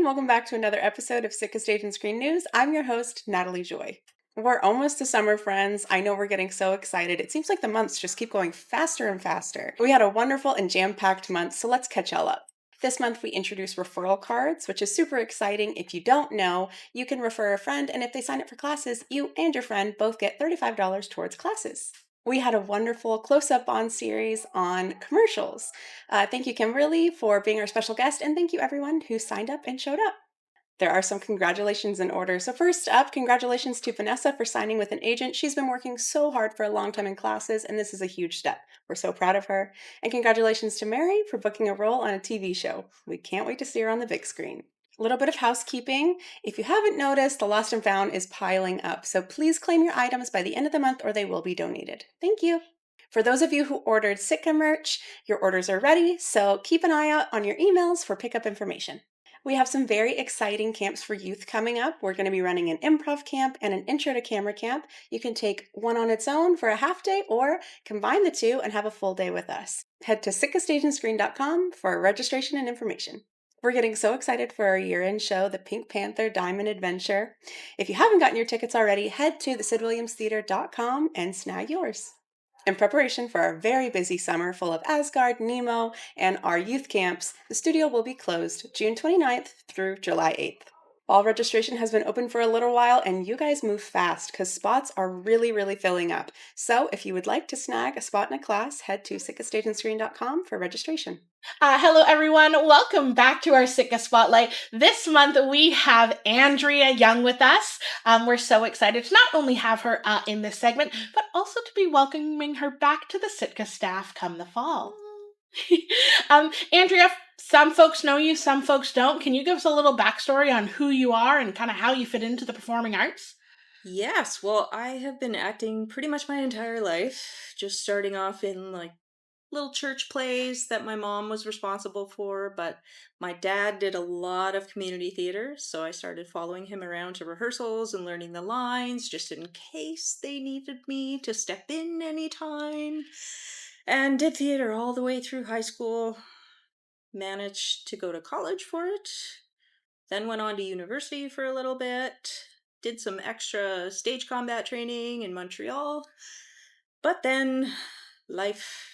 and welcome back to another episode of Sitka Stage and Screen News. I'm your host, Natalie Joy. We're almost to summer, friends. I know we're getting so excited. It seems like the months just keep going faster and faster. We had a wonderful and jam-packed month, so let's catch y'all up. This month, we introduced referral cards, which is super exciting. If you don't know, you can refer a friend, and if they sign up for classes, you and your friend both get $35 towards classes. We had a wonderful close-up on series on commercials. Thank you, Kimberly, for being our special guest, and thank you everyone who signed up and showed up. There are some congratulations in order. So first up, congratulations to Vanessa for signing with an agent. She's been working so hard for a long time in classes, and this is a huge step. We're so proud of her. And congratulations to Mary for booking a role on a TV show. We can't wait to see her on the big screen. A little bit of housekeeping. If you haven't noticed, the Lost and Found is piling up. So please claim your items by the end of the month or they will be donated. Thank you. For those of you who ordered Sitka merch, your orders are ready, so keep an eye out on your emails for pickup information. We have some very exciting camps for youth coming up. We're going to be running an improv camp and an intro to camera camp. You can take one on its own for a half day or combine the two and have a full day with us. Head to sitkastageandscreen.com for registration and information. We're getting so excited for our year-end show, the Pink Panther Diamond Adventure. If you haven't gotten your tickets already, head to thesidwilliamstheater.com and snag yours. In preparation for our very busy summer full of Asgard, Nemo, and our youth camps, the studio will be closed June 29th through July 8th. All registration has been open for a little while, and you guys move fast because spots are really filling up. So if you would like to snag a spot in a class, head to sitkastageandscreen.com for registration. Hello, everyone. Welcome back to our Sitka Spotlight. This month, we have Andria Young with us. We're so excited to not only have her in this segment, but also to be welcoming her back to the Sitka staff come the fall. Andria, some folks know you, some folks don't. Can you give us a little backstory on who you are and kind of how you fit into the performing arts? Yes, well, I have been acting pretty much my entire life, just starting off in little church plays that my mom was responsible for, but my dad did a lot of community theater, so I started following him around to rehearsals and learning the lines just in case they needed me to step in anytime. And did theater all the way through high school, managed to go to college for it, then went on to university for a little bit, did some extra stage combat training in Montreal, but then life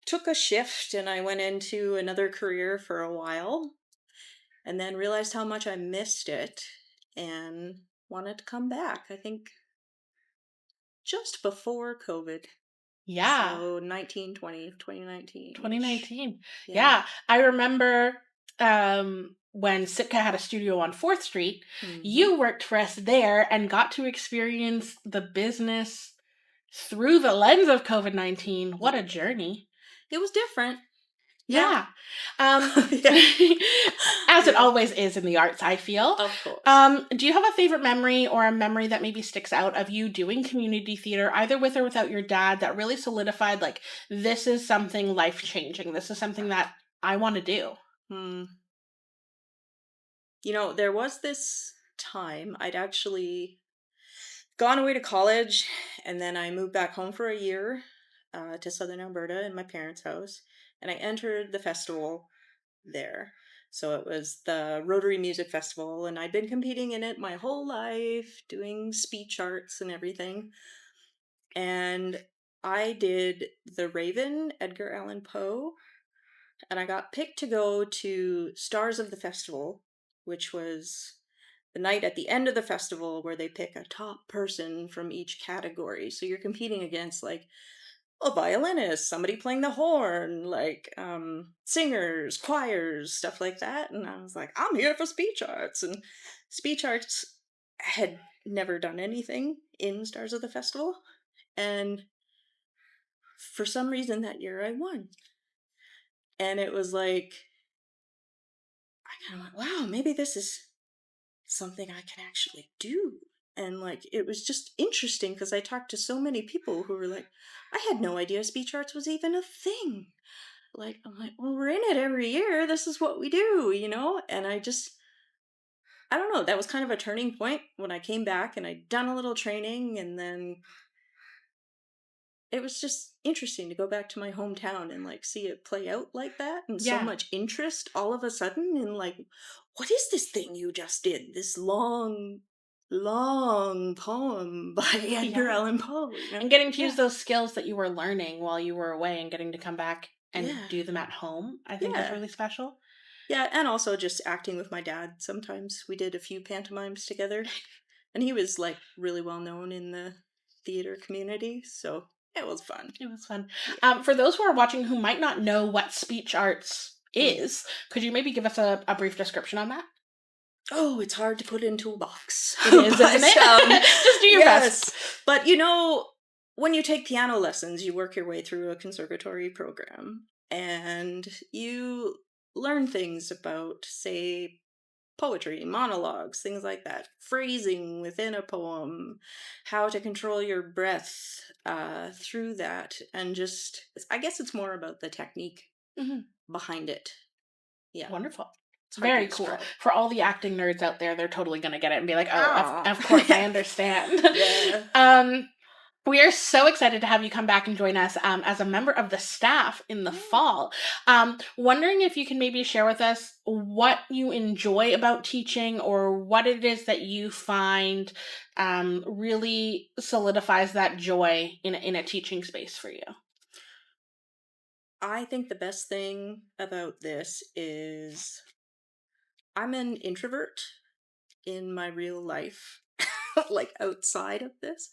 took a shift and I went into another career for a while and then realized how much I missed it and wanted to come back. I think just before COVID. Yeah. So 2019. 2019. Yeah. Yeah. I remember when Sitka had a studio on 4th Street, you worked for us there and got to experience the business through the lens of COVID-19. What a journey. It was different. Yeah. Yeah. As it always is in the arts, I feel. Of course. Do you have a favorite memory or a memory that maybe sticks out of you doing community theater, either with or without your dad, that really solidified, like, this is something life-changing. This is something that I want to do? You know, there was this time I'd actually gone away to college, and then I moved back home for a year to southern Alberta in my parents' house, and I entered the festival there. So it was the Rotary Music Festival, and I'd been competing in it my whole life, doing speech arts and everything. And I did The Raven, Edgar Allan Poe, and I got picked to go to Stars of the Festival, which was the night at the end of the festival where they pick a top person from each category. So you're competing against like a violinist, somebody playing the horn, like singers, choirs, stuff like that. And I was like, I'm here for speech arts. And speech arts had never done anything in Stars of the Festival. And for some reason that year I won. And it was like, I kind of went, wow, maybe this is something I can actually do. And like, it was just interesting because I talked to so many people who were like, I had no idea speech arts was even a thing. Like, I'm like, well, we're in it every year. This is what we do, you know? And I don't know, that was kind of a turning point when I came back and I'd done a little training and then it was just interesting to go back to my hometown and like see it play out like that, and so Yeah. much interest all of a sudden in like, what is this thing you just did? This long, long poem by Edgar Yeah. Allan Poe, you know? And getting to use Yeah, those skills that you were learning while you were away and getting to come back and yeah, do them at home, I think is yeah. really special. Yeah, and also just acting with my dad sometimes. We did a few pantomimes together, and he was like really well known in the theater community, so it was fun. It was fun. Yeah. For those who are watching who might not know what speech arts Mm. is, could you maybe give us a brief description on that? Oh, it's hard to put into a box. It is, isn't But it? Just do your best. yes. But you know, when you take piano lessons, you work your way through a conservatory program and you learn things about, say, poetry, monologues, things like that, phrasing within a poem, how to control your breath through that, and just, I guess it's more about the technique Mhm. behind it. Yeah, Wonderful. it's hard to Very cool. describe. For all the acting nerds out there, they're totally going to get it and be like, oh, Ah, of course, I understand. yeah. We are so excited to have you come back and join us as a member of the staff in the fall. Wondering if you can maybe share with us what you enjoy about teaching or what it is that you find really solidifies that joy in a teaching space for you. I think the best thing about this is I'm an introvert in my real life, like outside of this.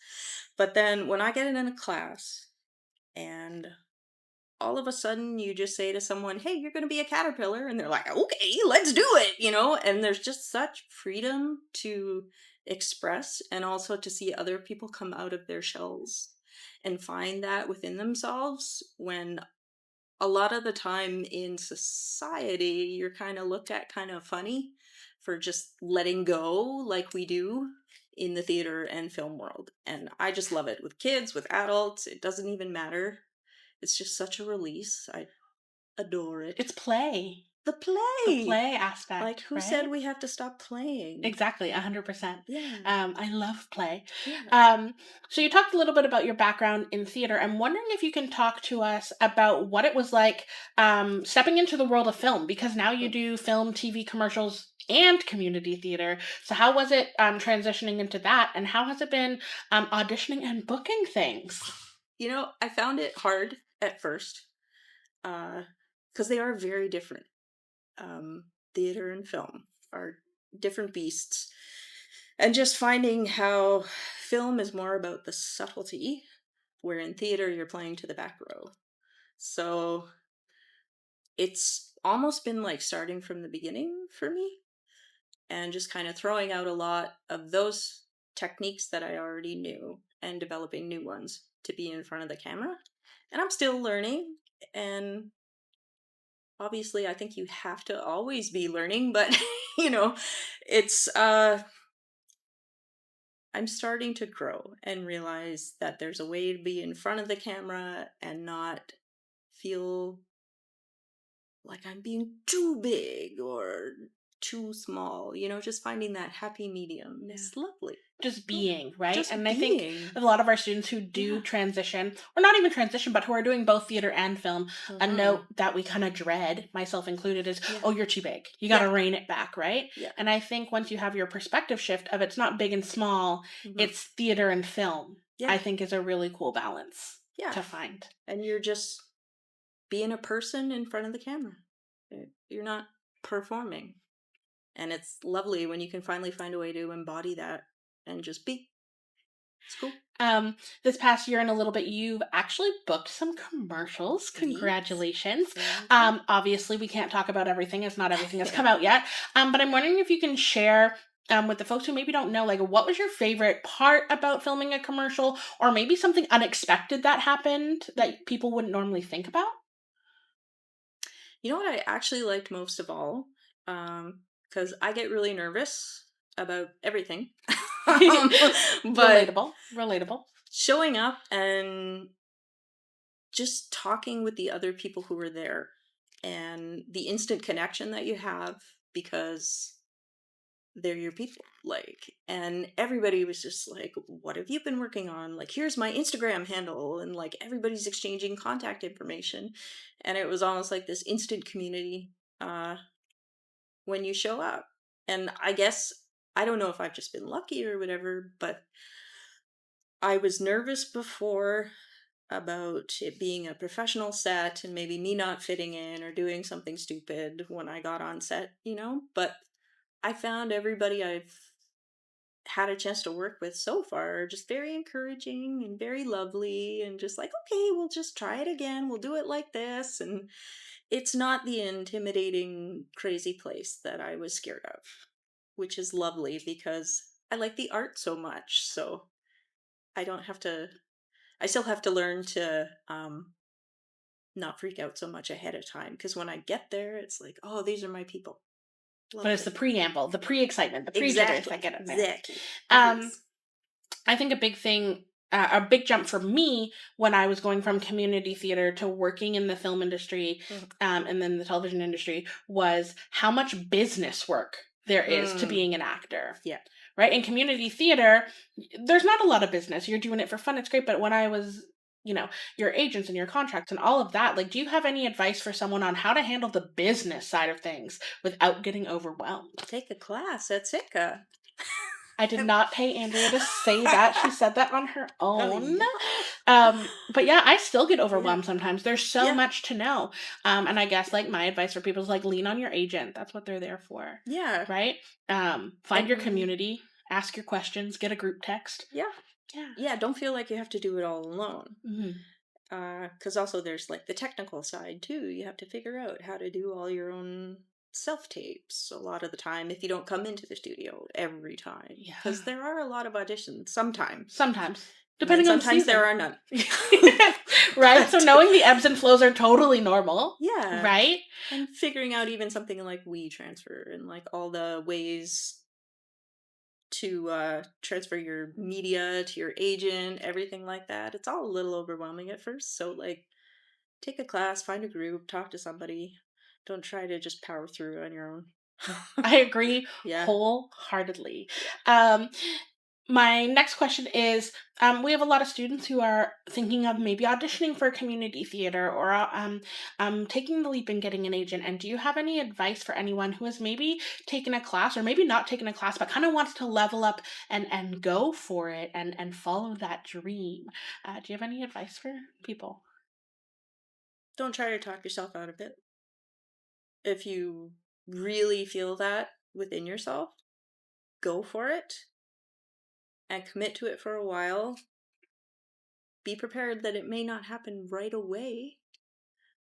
But then when I get in a class and all of a sudden you just say to someone, hey, you're going to be a caterpillar, and they're like, okay, let's do it, you know? And there's just such freedom to express and also to see other people come out of their shells and find that within themselves, when a lot of the time in society you're kind of looked at kind of funny for just letting go like we do in the theater and film world. And I just love it with kids, with adults, it doesn't even matter. It's just such a release. I adore it. It's play, The the play. play Like, aspect, who said right? we have to stop playing? Exactly, 100%. Yeah. I love play. Yeah. So you talked a little bit about your background in theater. I'm wondering if you can talk to us about what it was like stepping into the world of film, because now you Mm. do film, TV commercials, and community theater. So how was it transitioning into that, and how has it been auditioning and booking things? You know, I found it hard at first because they are very different. Theater and film are different beasts. And just finding how film is more about the subtlety, where in theater you're playing to the back row. So it's almost been like starting from the beginning for me and just kind of throwing out a lot of those techniques that I already knew and developing new ones to be in front of the camera. And I'm still learning, and obviously I think you have to always be learning, but you know, it's I'm starting to grow and realize that there's a way to be in front of the camera and not feel like I'm being too big or too small, you know, just finding that happy medium Yeah. is lovely. Just Yeah. being, right? Just And I think being. a lot of our students who do Yeah. transition, or not even transition, but who are doing both theater and film, a Mhm. note that we kind of dread, myself included, is, Yeah. oh, you're too big. You got to Yeah. rein it back, right? Yeah. And I think once you have your perspective shift of it's not big and small, Mhm. it's theater and film, I Yeah. think is a really cool balance Yeah. to find. And you're just being a person in front of the camera. You're not performing. And it's lovely when you can finally find a way to embody that and just be. It's cool. This past year and a little bit, you've actually booked some commercials. Leet. Congratulations. Thank you. Obviously, we can't talk about everything as not everything has come out yet. But I'm wondering if you can share with the folks who maybe don't know, like, what was your favorite part about filming a commercial, or maybe something unexpected that happened that people wouldn't normally think about? You know what I actually liked most of all? Because I get really nervous about everything. But Relatable. Relatable. showing up and just talking with the other people who were there and the instant connection that you have, because they're your people. Like, and everybody was just like, what have you been working on? Like, here's my Instagram handle. And like, everybody's exchanging contact information. And it was almost like this instant community when you show up. And I guess, I don't know if I've just been lucky or whatever, but I was nervous before about it being a professional set and maybe me not fitting in or doing something stupid when I got on set, but I found everybody I've had a chance to work with so far are just very encouraging and very lovely and just like, okay, we'll just try it again. We'll do it like this. And it's not the intimidating, crazy place that I was scared of, which is lovely because I like the art so much. So I don't have to, I still have to learn to not freak out so much ahead of time. Because when I get there, it's like, oh, these are my people. But it's the Lovely. preamble, the pre-excitement, the pre-jitters Exactly. that get in there. Exactly. Um, I think a big thing, a big jump for me when I was going from community theater to working in the film industry, and then the television industry, was how much business work there is to being an actor. Yeah. Right? In community theater, there's not a lot of business. You're doing it for fun. It's great. But when I was, your agents and your contracts and all of that, like, do you have any advice for someone on how to handle the business side of things without getting overwhelmed? Take a class at Sitka. I did not pay Andria to say that. She said that on her own. yeah. But yeah, I still get overwhelmed sometimes. There's so Yeah. much to know. And I guess like my advice for people is like lean on your agent. That's what they're there for. Yeah. Right? Find your community, ask your questions, get a group text. Yeah. Yeah. Yeah, don't feel like you have to do it all alone. Mm-hmm. Because also there's like the technical side too. You have to figure out how to do all your own self-tapes a lot of the time if you don't come into the studio every time. Yeah. Because there are a lot of auditions sometimes. Depending on sometimes the season. there are none. Right? So knowing the ebbs and flows are totally normal. Yeah. Right? And figuring out even something like WeTransfer and like all the ways to transfer your media to your agent, everything like that. It's all a little overwhelming at first. So like take a class, find a group, talk to somebody. Don't try to just power through on your own. I agree Yeah. wholeheartedly. My next question is, we have a lot of students who are thinking of maybe auditioning for community theater or taking the leap and getting an agent. And do you have any advice for anyone who has maybe taken a class or maybe not taken a class, but kind of wants to level up and go for it and follow that dream? Do you have any advice for people? Don't try to talk yourself out of it. If you really feel that within yourself, go for it and commit to it for a while. Be prepared that it may not happen right away.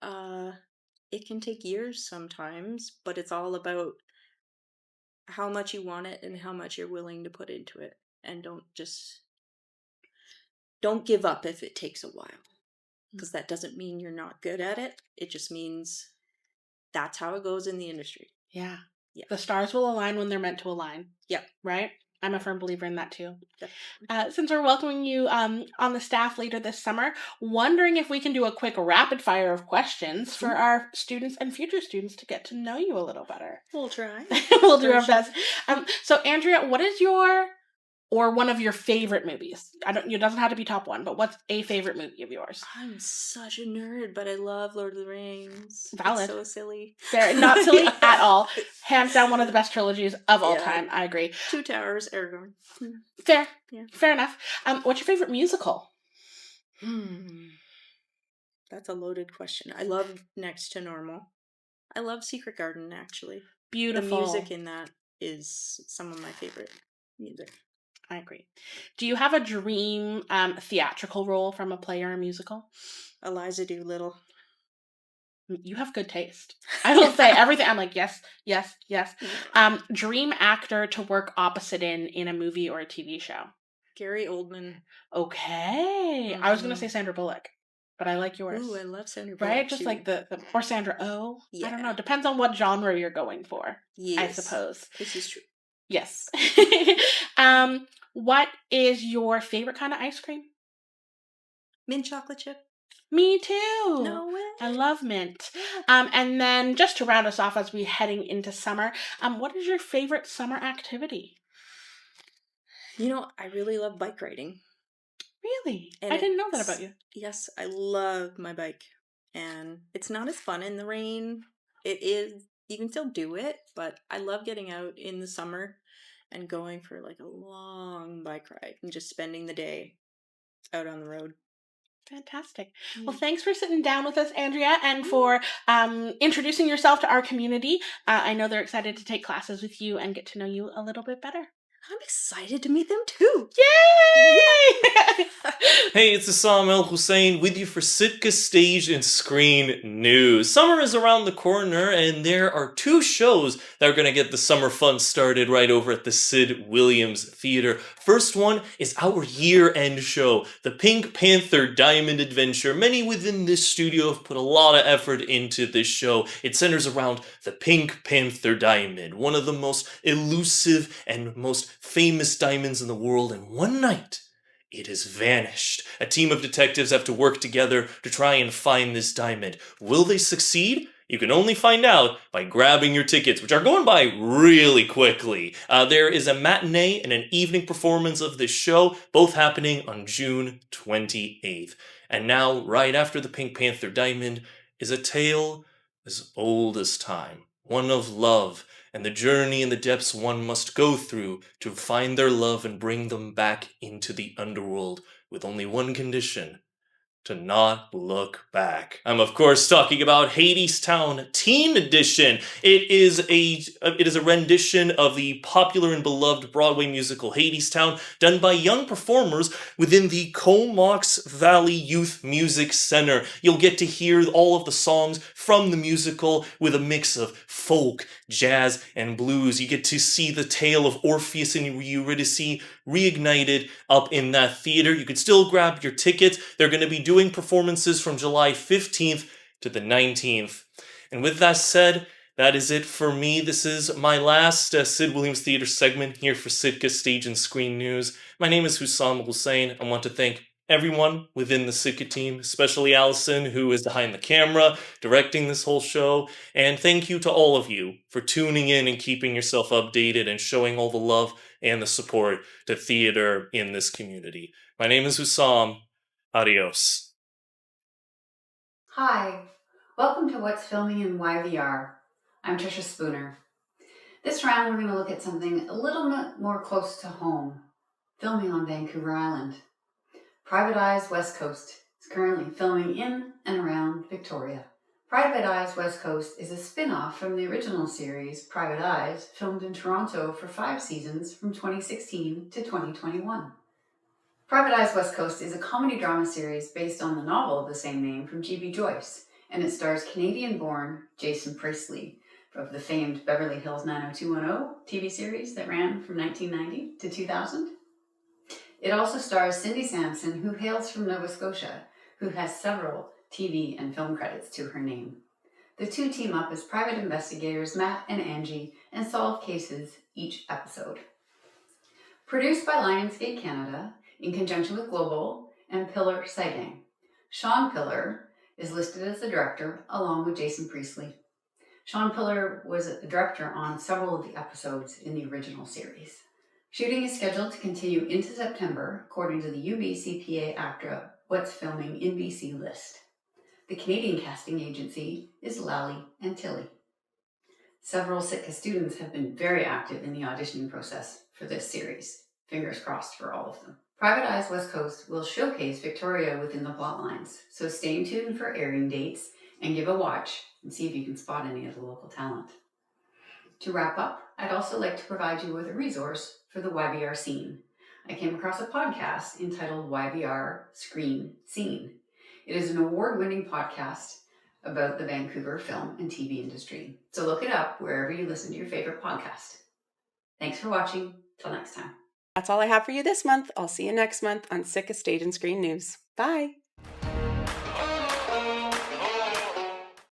It can take years sometimes, but it's all about how much you want it and how much you're willing to put into it. And don't give up if it takes a while, because that doesn't mean you're not good at it. It just means that's how it goes in the industry. Yeah. Yeah. The stars will align when they're meant to align. Yeah. Right? I'm a firm believer in that too. Definitely. Since we're welcoming you on the staff later this summer, wondering if we can do a quick rapid fire of questions for our students and future students to get to know you a little better. We'll try. We'll do our best. So Andria, what is one of your favorite movies? It doesn't have to be top one, but what's a favorite movie of yours? I'm such a nerd, but I love Lord of the Rings. Valid. It's so silly. Fair, not silly at all. Hands down, one of the best trilogies of all time. I agree. Two Towers, Aragorn. Fair. Yeah. Fair enough. What's your favorite musical? That's a loaded question. I love Next to Normal. I love Secret Garden, actually. Beautiful. The music in that is some of my favorite music. I agree. Do you have a dream theatrical role from a play or a musical? Eliza Doolittle. You have good taste. I will say everything. I'm like, yes, yes, yes. Dream actor to work opposite in a movie or a TV show? Gary Oldman. Okay. I was going to say Sandra Bullock, but I like yours. Ooh, I love Sandra Bullock. Right? Just too. like the or Sandra Oh. Yeah. I don't know. Depends on what genre you're going for. Yes. I suppose. This is true. Yes. What is your favorite kind of ice cream? Mint chocolate chip. Me too. No way. I love mint. And then just to round us off as we're heading into summer, what is your favorite summer activity? I really love bike riding. Really? And I didn't know that about you. yes, I love my bike. And it's not as fun in the rain. It is, you can still do it, but I love getting out in the summer and going for like a long bike ride and just spending the day out on the road. Fantastic. Yeah. Well, thanks for sitting down with us, Andria, and for introducing yourself to our community. I know they're excited to take classes with you and get to know you a little bit better. I'm excited to meet them too. Yay! Hey, it's Hussam Ghussein with you for Sitka Stage and Screen News. Summer is around the corner, and there are two shows that are going to get the summer fun started right over at the Sid Williams Theater. First one is our year-end show, the Pink Panther Diamond Adventure. Many within this studio have put a lot of effort into this show. It centers around the Pink Panther Diamond, one of the most elusive and most famous diamonds in the world, and one night, it has vanished. A team of detectives have to work together to try and find this diamond. Will they succeed? You can only find out by grabbing your tickets, which are going by really quickly. There is a matinee and an evening performance of this show, both happening on June 28th. And now, right after the Pink Panther Diamond, is a tale as old as time, one of love, and the journey and the depths one must go through to find their love and bring them back into the underworld with only one condition: to not look back. I'm of course talking about Hadestown Teen Edition. It is a rendition of the popular and beloved Broadway musical Hadestown, done by young performers within the Comox Valley Youth Music Center. You'll get to hear all of the songs from the musical with a mix of folk, jazz, and blues. You get to see the tale of Orpheus and Eurydice reignited up in that theater. You can still grab your tickets. They're going to be doing performances from July 15th to the 19th. And with that said, that is it for me. This is my last Sid Williams Theater segment here for Sitka Stage and Screen News. My name is Hussam Hussein. I want to thank everyone within the Sitka team, especially Allyson, who is behind the camera, directing this whole show. And thank you to all of you for tuning in and keeping yourself updated and showing all the love and the support to theater in this community. My name is Hussam. Adios. Hi, welcome to What's Filming in YVR. I'm Tricia Spooner. This round we're going to look at something a little bit more close to home, filming on Vancouver Island. Private Eyes West Coast is currently filming in and around Victoria. Private Eyes West Coast is a spin-off from the original series Private Eyes, filmed in Toronto for 5 seasons from 2016 to 2021. Private Eyes West Coast is a comedy drama series based on the novel of the same name from G.B. Joyce, and it stars Canadian-born Jason Priestley of the famed Beverly Hills 90210 TV series that ran from 1990 to 2000. It also stars Cindy Sampson, who hails from Nova Scotia, who has several TV and film credits to her name. The two team up as private investigators Matt and Angie and solve cases each episode. Produced by Lionsgate Canada, in conjunction with Global and Pillar Sighting. Sean Pillar is listed as the director, along with Jason Priestley. Sean Pillar was a director on several of the episodes in the original series. Shooting is scheduled to continue into September, according to the UBCPA ACTRA What's Filming in BC list. The Canadian casting agency is Lally and Tilly. Several Sitka students have been very active in the auditioning process for this series. Fingers crossed for all of them. Private Eyes West Coast will showcase Victoria within the plot lines, so stay tuned for airing dates and give a watch and see if you can spot any of the local talent. To wrap up, I'd also like to provide you with a resource for the YVR scene. I came across a podcast entitled YVR Screen Scene. It is an award-winning podcast about the Vancouver film and TV industry. So look it up wherever you listen to your favorite podcast. Thanks for watching. Till next time. That's all I have for you this month. I'll see you next month on Sitka Stage and Screen News. Bye.